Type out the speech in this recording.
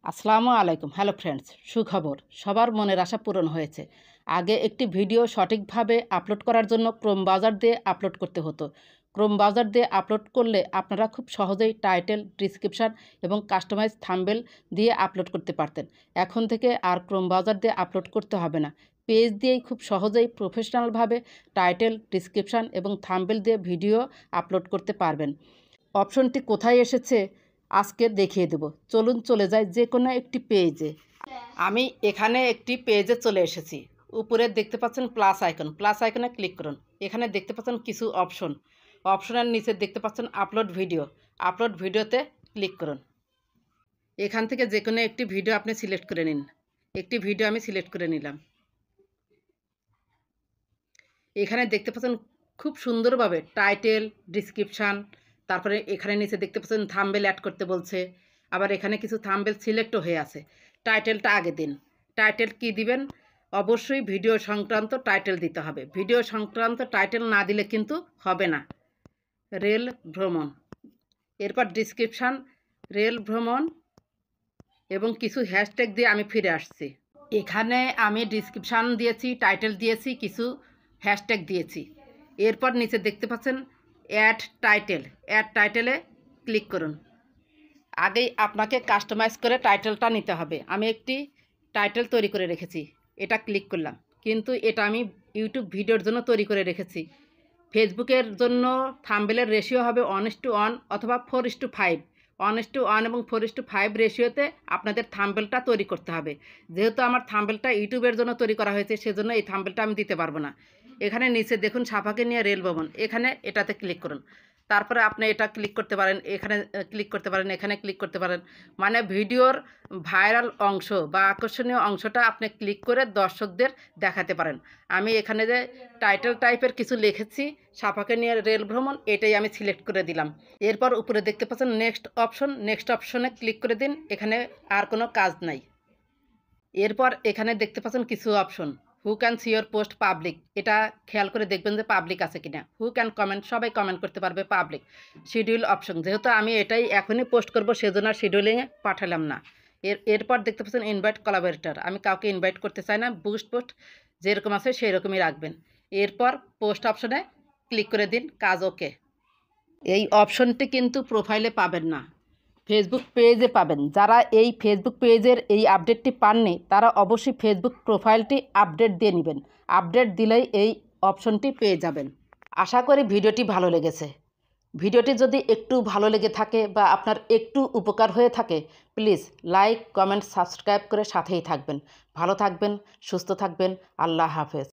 আসসালামু আলাইকুম। Hello friends, সুখবর, সবার মনের আশা পূরণ হয়েছে। আগে একটি ভিডিও সঠিকভাবে আপলোড করার জন্য ক্রোম ব্রাউজার দিয়ে আপলোড করতে হতো। ক্রোম ব্রাউজার দিয়ে আপলোড করলে আপনারা খুব সহজেই টাইটেল, ডিসক্রিপশান এবং কাস্টমাইজ থাম্বনেল দিয়ে আপলোড করতে পারতেন। এখন থেকে আর ক্রোম ব্রাউজার দিয়ে আপলোড করতে হবে না। পেজ দিয়েই খুব সহজেই প্রফেশনালভাবে টাইটেল, ডিসক্রিপশান এবং থাম্বনেল দিয়ে ভিডিও আপলোড করতে পারবেন। অপশনটি কোথায় এসেছে আজকে দেখিয়ে দেব। চলুন চলে যাই যে কোনো একটি পেজে। আমি এখানে একটি পেজে চলে এসেছি। উপরে দেখতে পাচ্ছেন প্লাস আইকন, প্লাস আইকনে ক্লিক করুন। এখানে দেখতে পাচ্ছেন কিছু অপশনের নিচে দেখতে পাচ্ছেন আপলোড ভিডিও। আপলোড ভিডিওতে ক্লিক করুন। এখান থেকে যে কোনো একটি ভিডিও আপনি সিলেক্ট করে নিন। একটি ভিডিও আমি সিলেক্ট করে নিলাম। এখানে দেখতে পাচ্ছেন খুব সুন্দরভাবে টাইটেল, ডিসক্রিপশান, তারপরে এখানে নিচে দেখতে পাচ্ছেন থাম্বনেল অ্যাড করতে বলছে। আবার এখানে কিছু থাম্বনেল সিলেক্টও হয়ে আছে। টাইটেলটা আগে দিন। টাইটেল কি দিবেন? অবশ্যই ভিডিও সংক্রান্ত টাইটেল দিতে হবে। ভিডিও সংক্রান্ত টাইটেল না দিলে কিন্তু হবে না। রেল ভ্রমণ, এরপর ডিসক্রিপশান, রেল ভ্রমণ এবং কিছু হ্যাশট্যাগ দিয়ে আমি ফিরে আসছি। এখানে আমি ডিসক্রিপশান দিয়েছি, টাইটেল দিয়েছি, কিছু হ্যাশট্যাগ দিয়েছি। এরপর নিচে দেখতে পাচ্ছেন অ্যাড টাইটেলে ক্লিক করুন। আগেই আপনাকে কাস্টমাইজ করে টাইটেলটা নিতে হবে। আমি একটি টাইটেল তৈরি করে রেখেছি, এটা ক্লিক করলাম। কিন্তু এটা আমি ইউটিউব ভিডিওর জন্য তৈরি করে রেখেছি। ফেসবুকের জন্য থাম্বনেলের রেশিও হবে 1:1 অথবা 4:5। 1:1 এবং 4:5 রেশিওতে আপনাদের থাম্বনেলটা তৈরি করতে হবে। যেহেতু আমার থাম্বনেলটা ইউটিউবের জন্য তৈরি করা হয়েছে, সেজন্য এই থাম্বনেলটা আমি দিতে পারবো না। এখানে নিচে দেখুন সাফাকে নিয়ে রেল ভবন, এটাতে ক্লিক করুন। তারপরে আপনি এটা ক্লিক করতে পারেন, এখানে ক্লিক করতে পারেন, এখানে ক্লিক করতে পারেন। মানে ভিডিওর ভাইরাল অংশ বা আকর্ষণীয় অংশটা আপনি ক্লিক করে দর্শকদের দেখাতে পারেন। আমি এখানে যে টাইটেল টাইপের কিছু লিখেছি, সাফাকে নিয়ে রেল ভ্রমণ, এটাই আমি সিলেক্ট করে দিলাম। এরপর উপরে দেখতে পাচ্ছেন নেক্সট অপশনে ক্লিক করে দিন। এখানে আর কোনো কাজ নাই। এরপর এখানে দেখতে পাচ্ছেন কিছু option. Who can see your post public, এটা খেয়াল করে দেখবেন যে পাবলিক আছে কিনা। হু ক্যান কমেন্ট, সবাই কমেন্ট করতে পারবে, পাবলিক। শিডিউল অপশন, যেহেতু আমি এটাই এখনই পোস্ট করব সেজন্য শিডিউলিংয়ে পাঠালাম না। এরপর দেখতে পাচ্ছেন ইনভাইট কোলাবোরেটর, আমি কাউকে ইনভাইট করতে চাই না। পোস্ট যেরকম আছে সেই রকমই রাখবেন। এরপর পোস্ট অপশনে ক্লিক করে দিন, কাজ ওকে। এই অপশনটি কিন্তু প্রোফাইলে পাবেন না, ফেসবুক পেজে পাবেন। যারা এই ফেসবুক পেজের এই আপডেটটি পাননি তারা অবশ্যই ফেসবুক প্রোফাইলটি আপডেট দিয়ে নেবেন। আপডেট দিলেই এই অপশনটি পেয়ে যাবেন। আশা করি ভিডিওটি ভালো লেগেছে। ভিডিওটি যদি একটু ভালো লেগে থাকে বা আপনার একটু উপকার হয়ে থাকে, প্লিজ লাইক, কমেন্ট, সাবস্ক্রাইব করে সাথেই থাকবেন। ভালো থাকবেন, সুস্থ থাকবেন। আল্লাহ হাফেজ।